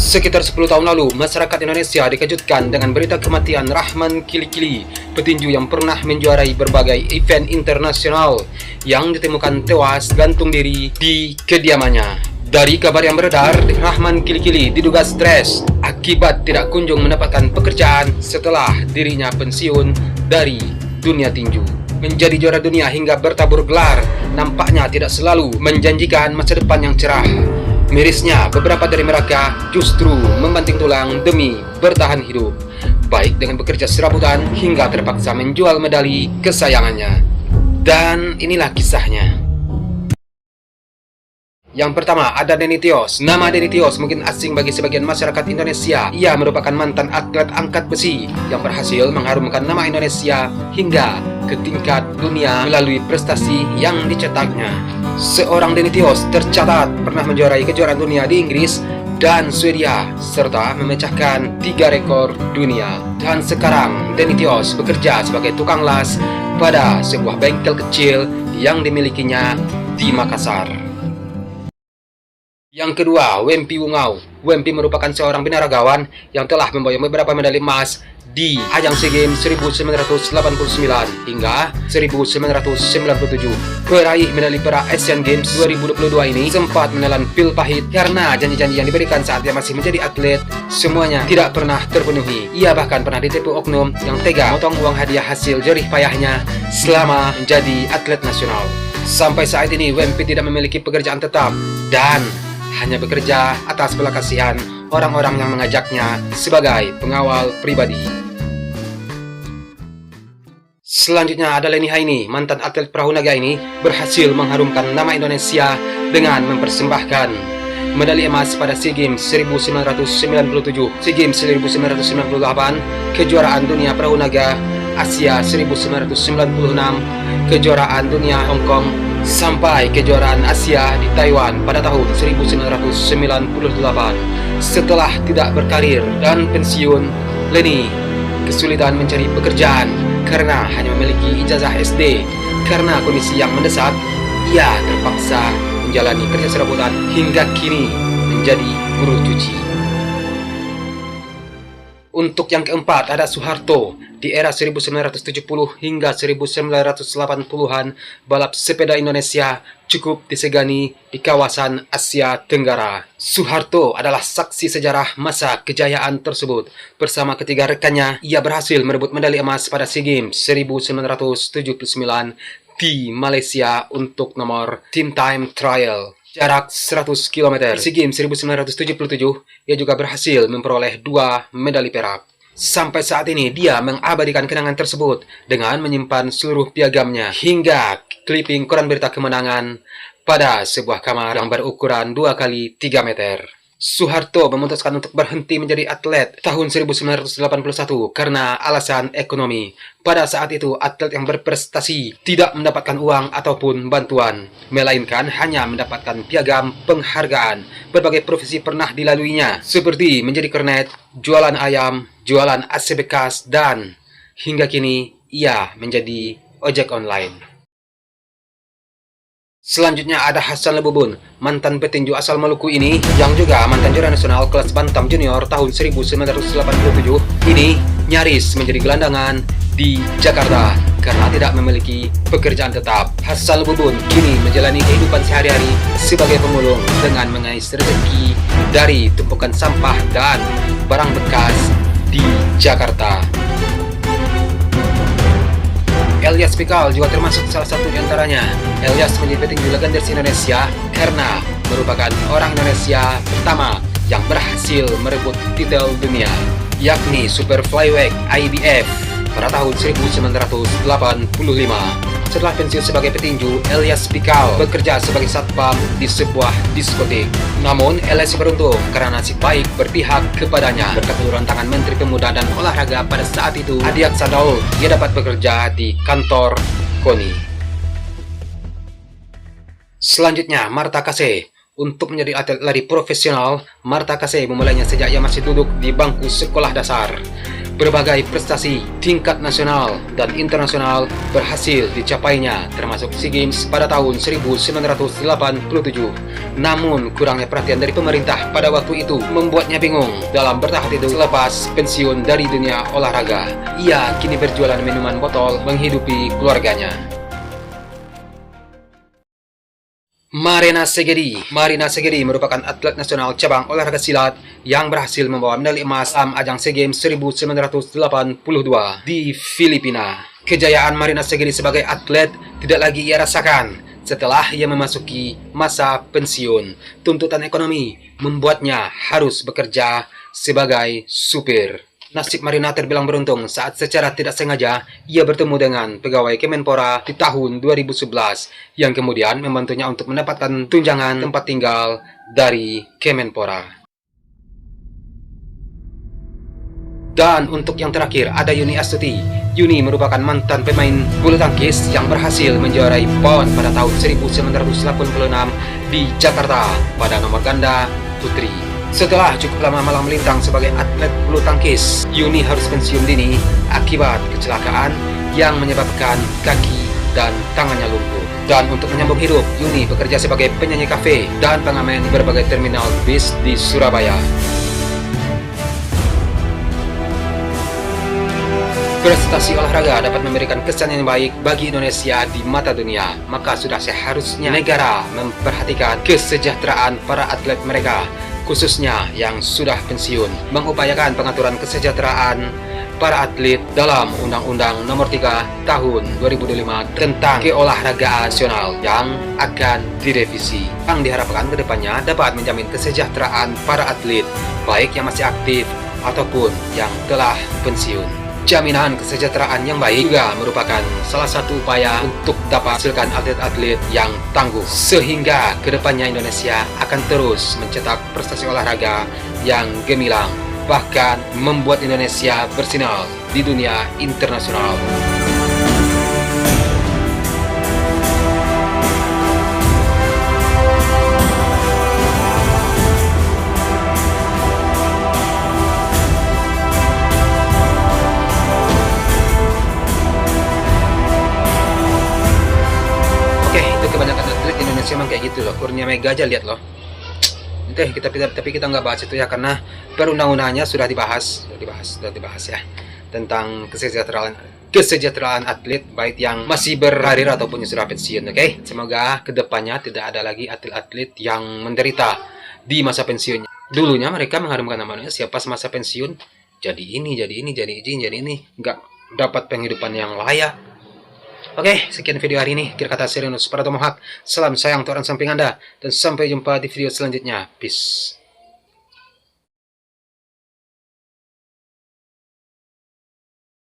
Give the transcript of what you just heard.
Sekitar 10 tahun lalu, masyarakat Indonesia dikejutkan dengan berita kematian Rahman Kilikili, petinju yang pernah menjuarai berbagai event internasional yang ditemukan tewas gantung diri di kediamannya. Dari kabar yang beredar, Rahman Kilikili diduga stres akibat tidak kunjung mendapatkan pekerjaan setelah dirinya pensiun dari dunia tinju. Menjadi juara dunia hingga bertabur gelar nampaknya tidak selalu menjanjikan masa depan yang cerah. Mirisnya, beberapa dari mereka justru membanting tulang demi bertahan hidup, baik dengan bekerja serabutan hingga terpaksa menjual medali kesayangannya. Dan inilah kisahnya. Yang pertama, ada Denny Tios. Nama Denny Tios mungkin asing bagi sebagian masyarakat Indonesia. Ia merupakan mantan atlet angkat besi yang berhasil mengharumkan nama Indonesia hingga ke tingkat dunia melalui prestasi yang dicetaknya. Seorang Denny Tios tercatat pernah menjuarai kejuaraan dunia di Inggris dan Swedia, serta memecahkan 3 rekor dunia. Dan sekarang Denny Tios bekerja sebagai tukang las pada sebuah bengkel kecil yang dimilikinya di Makassar. Yang kedua, Wempi Wungau. Wempi merupakan seorang binaragawan yang telah membawa beberapa medali emas di ajang SEA Games 1989 hingga 1997. Peraih medali perak Asian Games 2022 ini sempat menelan pil pahit karena janji-janji yang diberikan saat dia masih menjadi atlet semuanya tidak pernah terpenuhi. Ia bahkan pernah ditipu oknum yang tega memotong uang hadiah hasil jerih payahnya selama menjadi atlet nasional. Sampai saat ini Wempi tidak memiliki pekerjaan tetap dan hanya bekerja atas belas kasihan orang-orang yang mengajaknya sebagai pengawal pribadi. Selanjutnya ada Leni Haini. Mantan atlet perahu naga ini berhasil mengharumkan nama Indonesia dengan mempersembahkan medali emas pada SEA Games 1997, SEA Games 1998, kejuaraan dunia perahu naga Asia 1996, kejuaraan dunia Hong Kong, sampai kejuaraan Asia di Taiwan pada tahun 1998. Setelah tidak berkarir dan pensiun, Leni kesulitan mencari pekerjaan karena hanya memiliki ijazah SD. Karena kondisi yang mendesak, ia terpaksa menjalani kerja serabutan hingga kini menjadi buruh cuci. Untuk yang keempat ada Soeharto. Di era 1970 hingga 1980-an, balap sepeda Indonesia cukup disegani di kawasan Asia Tenggara. Soeharto adalah saksi sejarah masa kejayaan tersebut. Bersama ketiga rekannya, ia berhasil merebut medali emas pada SEA Games 1979 di Malaysia untuk nomor Team Time Trial. Jarak 100 km. SEA Games 1977, ia juga berhasil memperoleh 2 medali perak. Sampai saat ini dia mengabadikan kenangan tersebut dengan menyimpan seluruh piagamnya hingga clipping koran berita kemenangan pada sebuah kamar yang berukuran 2 kali 3 meter. Soeharto memutuskan untuk berhenti menjadi atlet tahun 1981 karena alasan ekonomi. Pada saat itu, atlet yang berprestasi tidak mendapatkan uang ataupun bantuan, melainkan hanya mendapatkan piagam penghargaan. Berbagai profesi pernah dilaluinya, seperti menjadi kernet, jualan ayam, jualan AC bekas, dan hingga kini ia menjadi ojek online. Selanjutnya ada Hassan Lebubun. Mantan petinju asal Maluku ini yang juga mantan juara nasional kelas bantam junior tahun 1987 ini nyaris menjadi gelandangan di Jakarta karena tidak memiliki pekerjaan tetap. Hassan Lebubun kini menjalani kehidupan sehari-hari sebagai pemulung dengan mengais rezeki dari tumpukan sampah dan barang bekas di Jakarta. Elyas Pikal juga termasuk salah satu di antaranya. Elyas menjadi petinju legendaris Indonesia karena merupakan orang Indonesia pertama yang berhasil merebut titel dunia, yakni Super Flyweight IBF pada tahun 1985. Setelah pensiun sebagai petinju, Elyas Pikal bekerja sebagai satpam di sebuah diskotik. Namun, Elyas beruntung karena nasib baik berpihak kepadanya. Berkat uluran tangan Menteri Pemuda dan Olahraga pada saat itu, Adiaksa Daud, ia dapat bekerja di kantor KONI. Selanjutnya, Marta Kase. Untuk menjadi atlet lari profesional, Marta Kase memulainya sejak ia masih duduk di bangku sekolah dasar. Berbagai prestasi tingkat nasional dan internasional berhasil dicapainya, termasuk SEA Games pada tahun 1987. Namun, kurangnya perhatian dari pemerintah pada waktu itu membuatnya bingung dalam bertahan hidup selepas pensiun dari dunia olahraga. Ia kini berjualan minuman botol menghidupi keluarganya. Marina Segedi merupakan atlet nasional cabang olahraga silat yang berhasil membawa medali emas dalam ajang SEA Games 1982 di Filipina. Kejayaan Marina Segedi sebagai atlet tidak lagi ia rasakan setelah ia memasuki masa pensiun. Tuntutan ekonomi membuatnya harus bekerja sebagai supir. Nasib Marina terbilang beruntung saat secara tidak sengaja ia bertemu dengan pegawai Kemenpora di tahun 2011 yang kemudian membantunya untuk mendapatkan tunjangan tempat tinggal dari Kemenpora. Dan untuk yang terakhir ada Yuni Astuti. Yuni merupakan mantan pemain bulu tangkis yang berhasil menjuarai PON pada tahun 1986 di Jakarta pada nomor ganda putri. Setelah cukup lama malang melintang sebagai atlet bulu tangkis, Yuni harus pensiun dini akibat kecelakaan yang menyebabkan kaki dan tangannya lumpuh. Dan untuk menyambung hidup, Yuni bekerja sebagai penyanyi kafe dan pengamen di berbagai terminal bis di Surabaya. Prestasi olahraga dapat memberikan kesan yang baik bagi Indonesia di mata dunia, maka sudah seharusnya negara memperhatikan kesejahteraan para atlet mereka, khususnya yang sudah pensiun, mengupayakan pengaturan kesejahteraan para atlet dalam Undang-Undang Nomor 3 Tahun 2005 tentang keolahragaan nasional yang akan direvisi. Yang diharapkan kedepannya dapat menjamin kesejahteraan para atlet, baik yang masih aktif ataupun yang telah pensiun. Jaminan kesejahteraan yang baik juga merupakan salah satu upaya untuk dapat menghasilkan atlet-atlet yang tangguh, sehingga kedepannya Indonesia akan terus mencetak prestasi olahraga yang gemilang, bahkan membuat Indonesia bersinar di dunia internasional. Kebanyakan atlet Indonesia memang kayak gitu loh. Kurnia Mega aja lihat loh. Tapi kita nggak bahas itu ya, karena perundang-undangnya sudah dibahas ya, tentang kesejahteraan atlet baik yang masih berkarir ataupun yang sudah pensiun. Oke, semoga kedepannya tidak ada lagi atlet-atlet yang menderita di masa pensiunnya. Dulunya mereka mengharumkan nama Indonesia, pas masa pensiun jadi ini, nggak dapat penghidupan yang layak. Oke, sekian video hari ini. Kira kata Serenus para Tomohak. Salam sayang untuk orang samping Anda. Dan sampai jumpa di video selanjutnya. Peace.